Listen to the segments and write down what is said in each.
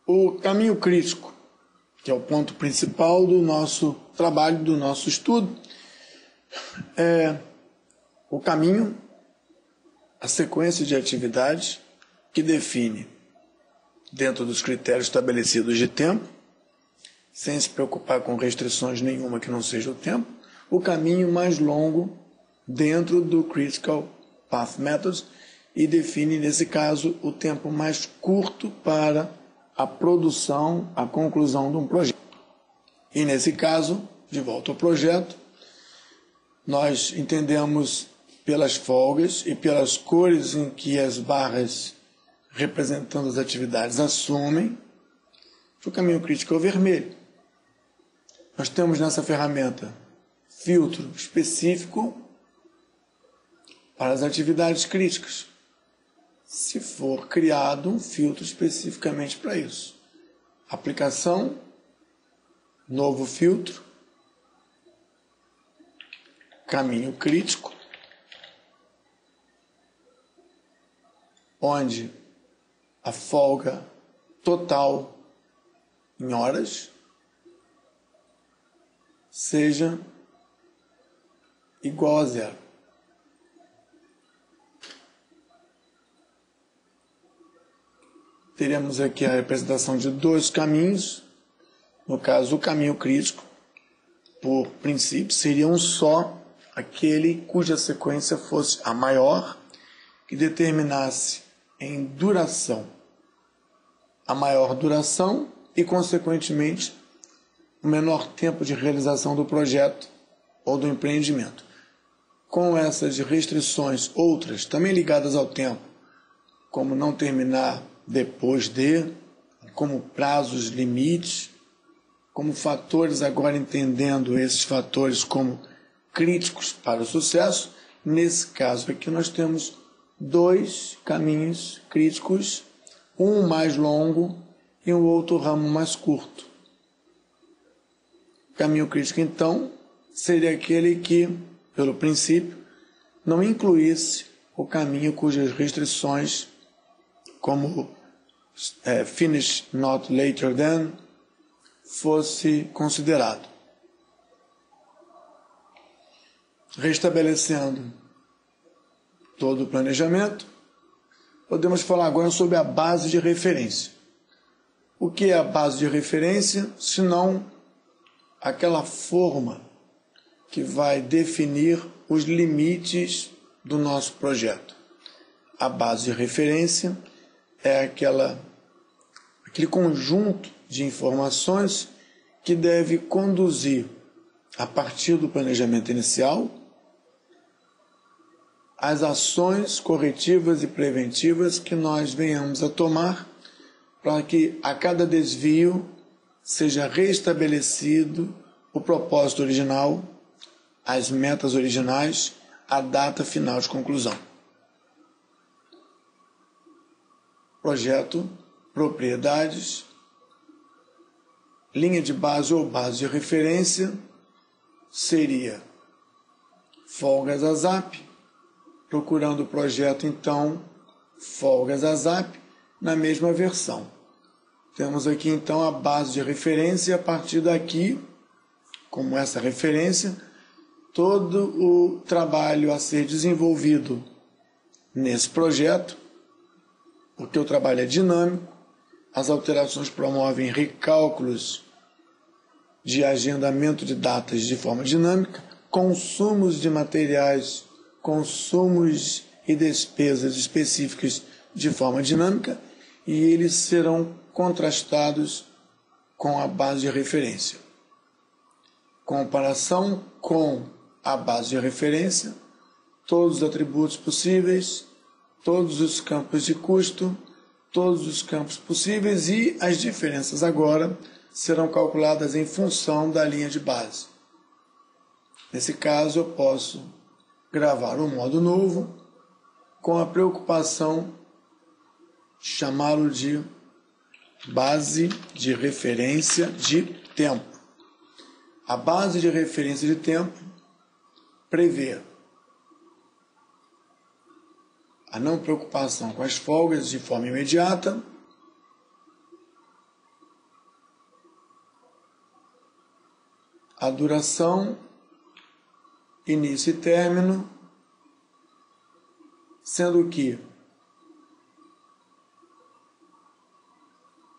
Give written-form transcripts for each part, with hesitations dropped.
O caminho crítico, que é o ponto principal do nosso trabalho, do nosso estudo, é o caminho, a sequência de atividades que define, dentro dos critérios estabelecidos de tempo, sem se preocupar com restrições nenhuma que não seja o tempo, o caminho mais longo dentro do Critical Path Methods e define, nesse caso, o tempo mais curto para a produção, a conclusão de um projeto. E nesse caso, de volta ao projeto, nós entendemos pelas folgas e pelas cores em que as barras representando as atividades assumem, que o caminho crítico é o vermelho. Nós temos nessa ferramenta filtro específico para as atividades críticas, se for criado um filtro especificamente para isso. Aplicação, novo filtro, caminho crítico, onde a folga total em horas seja igual a zero. Teremos aqui a representação de dois caminhos. No caso, o caminho crítico, por princípio, seria um só, aquele cuja sequência fosse a maior, que determinasse em duração a maior duração e, consequentemente, o menor tempo de realização do projeto ou do empreendimento. Com essas restrições outras, também ligadas ao tempo, como não terminar depois de, como prazos limites, como fatores, agora entendendo esses fatores como críticos para o sucesso, nesse caso aqui nós temos dois caminhos críticos, um mais longo e o outro ramo mais curto. O caminho crítico, então, seria aquele que, pelo princípio, não incluísse o caminho cujas restrições, como finish not later than, fosse considerado. Restabelecendo todo o planejamento, podemos falar agora sobre a base de referência. O que é a base de referência, senão aquela forma que vai definir os limites do nosso projeto? A base de referência é aquele conjunto de informações que deve conduzir, a partir do planejamento inicial, as ações corretivas e preventivas que nós venhamos a tomar para que a cada desvio seja restabelecido o propósito original, as metas originais, a data final de conclusão. Projeto, propriedades, linha de base ou base de referência seria folgas ASAP, procurando o projeto, então, folgas ASAP, na mesma versão. Temos aqui, então, a base de referência, e a partir daqui, como essa referência, todo o trabalho a ser desenvolvido nesse projeto, porque o trabalho é dinâmico, as alterações promovem recálculos de agendamento de datas de forma dinâmica, consumos de materiais, consumos e despesas específicas de forma dinâmica, e eles serão contrastados com a base de referência. Comparação com a base de referência, todos os atributos possíveis, todos os campos de custo, todos os campos possíveis, e as diferenças agora serão calculadas em função da linha de base. Nesse caso, eu posso gravar um modo novo com a preocupação de chamá-lo de base de referência de tempo. A base de referência de tempo prevê a não preocupação com as folgas de forma imediata, a duração, início e término, sendo que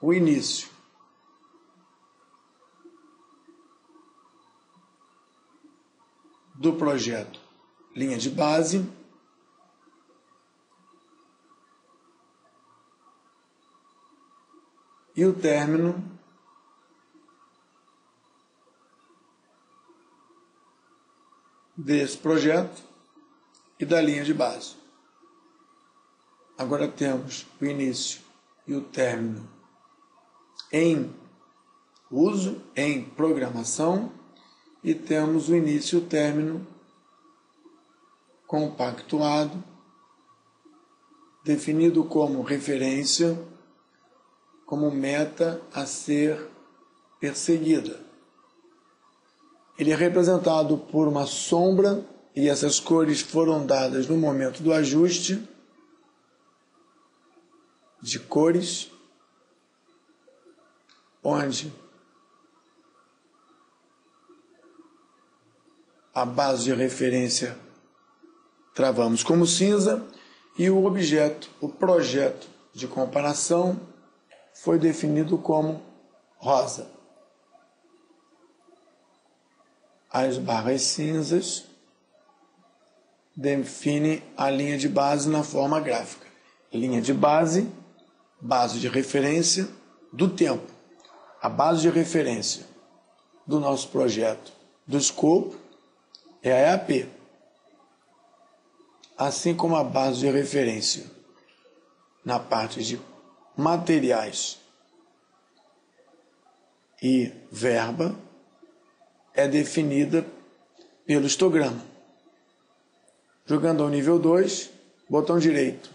o início do projeto linha de base e o término desse projeto e da linha de base. Agora temos o início e o término em uso, em programação, e temos o início e o término compactuado, definido como referência, como meta a ser perseguida. Ele é representado por uma sombra, e essas cores foram dadas no momento do ajuste de cores, onde a base de referência travamos como cinza e o objeto, o projeto de comparação, foi definido como rosa. As barras cinzas definem a linha de base na forma gráfica. Linha de base, base de referência do tempo. A base de referência do nosso projeto, do escopo, é a EAP, assim como a base de referência na parte de materiais e verba é definida pelo histograma. Jogando ao nível 2, botão direito,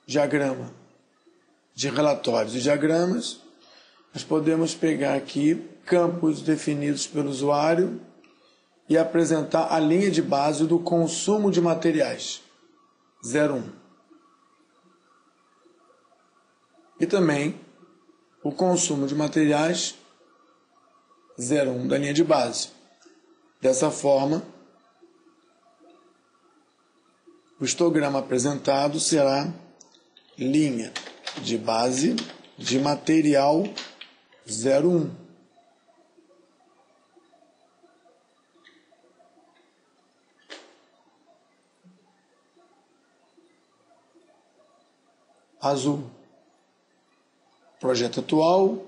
diagrama de relatórios e diagramas, nós podemos pegar aqui campos definidos pelo usuário e apresentar a linha de base do consumo de materiais, 01. E também o consumo de materiais, 01 da linha de base. Dessa forma, o histograma apresentado será linha de base de material 01. Azul, projeto atual.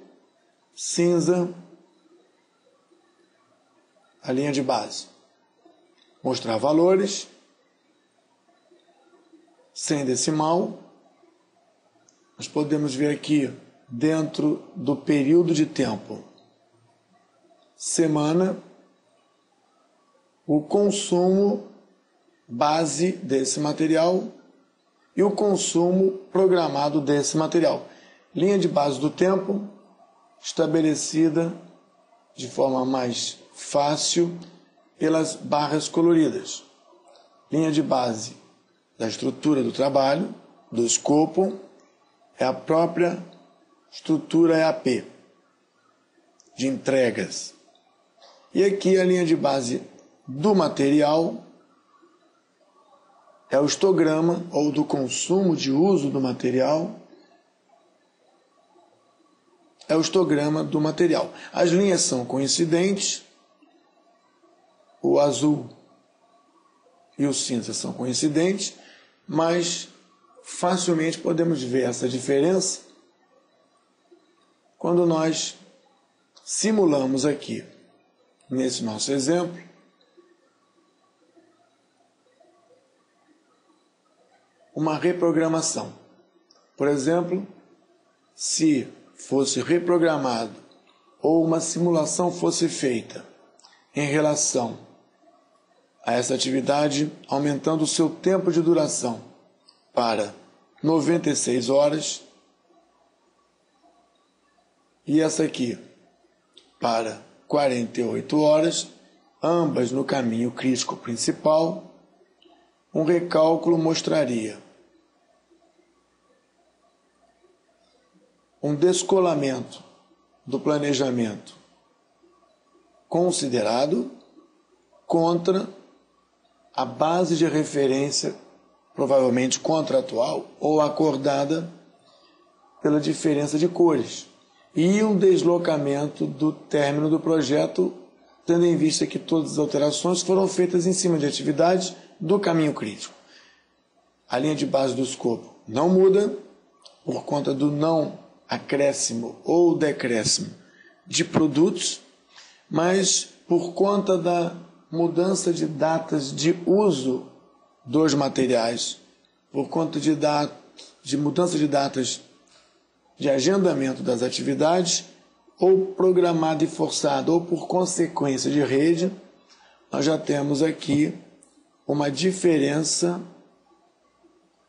Cinza, a linha de base. Mostrar valores, sem decimal. Nós podemos ver aqui, dentro do período de tempo, semana, o consumo base desse material e o consumo programado desse material. Linha de base do tempo, estabelecida de forma mais fácil pelas barras coloridas. Linha de base da estrutura do trabalho, do escopo, é a própria estrutura EAP de entregas. E aqui a linha de base do material é o histograma, ou do consumo de uso do material, é o histograma do material. As linhas são coincidentes, o azul e o cinza são coincidentes, mas facilmente podemos ver essa diferença quando nós simulamos aqui, nesse nosso exemplo, uma reprogramação. Por exemplo, se fosse reprogramado ou uma simulação fosse feita em relação a essa atividade, aumentando o seu tempo de duração para 96 horas e essa aqui para 48 horas, ambas no caminho crítico principal, um recálculo mostraria um descolamento do planejamento considerado contra a base de referência, provavelmente contratual ou acordada pela diferença de cores, e um deslocamento do término do projeto, tendo em vista que todas as alterações foram feitas em cima de atividades do caminho crítico. A linha de base do escopo não muda por conta do não acréscimo ou decréscimo de produtos, mas por conta da mudança de datas de uso dos materiais, por conta de mudança de datas de agendamento das atividades, ou programada e forçada, ou por consequência de rede, nós já temos aqui uma diferença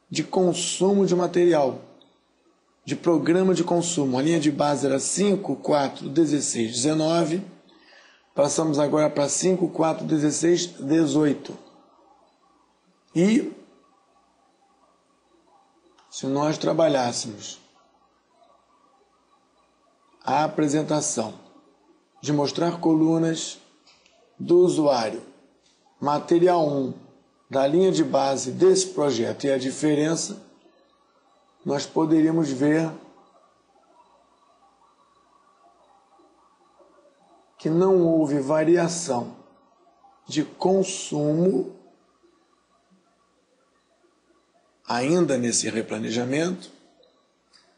de consumo de material, de programa de consumo. A linha de base era 5, 4, 16, 19, passamos agora para 5, 4, 16, 18. E se nós trabalhássemos a apresentação de mostrar colunas do usuário, material 1 da linha de base desse projeto e a diferença, nós poderíamos ver que não houve variação de consumo ainda nesse replanejamento,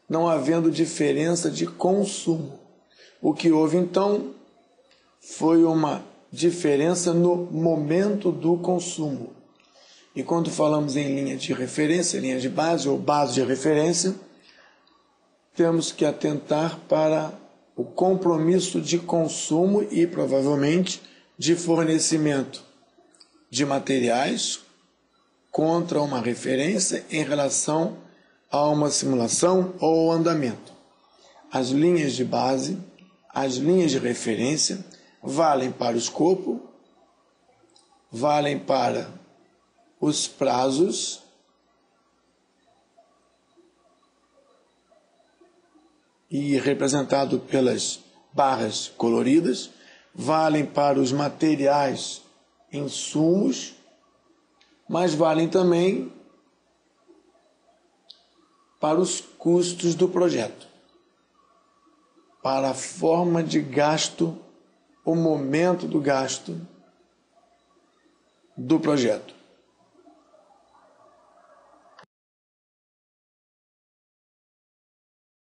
não havendo diferença de consumo. O que houve então foi uma diferença no momento do consumo. E quando falamos em linha de referência, linha de base ou base de referência, temos que atentar para o compromisso de consumo e provavelmente de fornecimento de materiais contra uma referência em relação a uma simulação ou andamento. As linhas de base, as linhas de referência valem para o escopo, valem para os prazos e representado pelas barras coloridas, valem para os materiais, insumos, mas valem também para os custos do projeto, para a forma de gasto, o momento do gasto do projeto.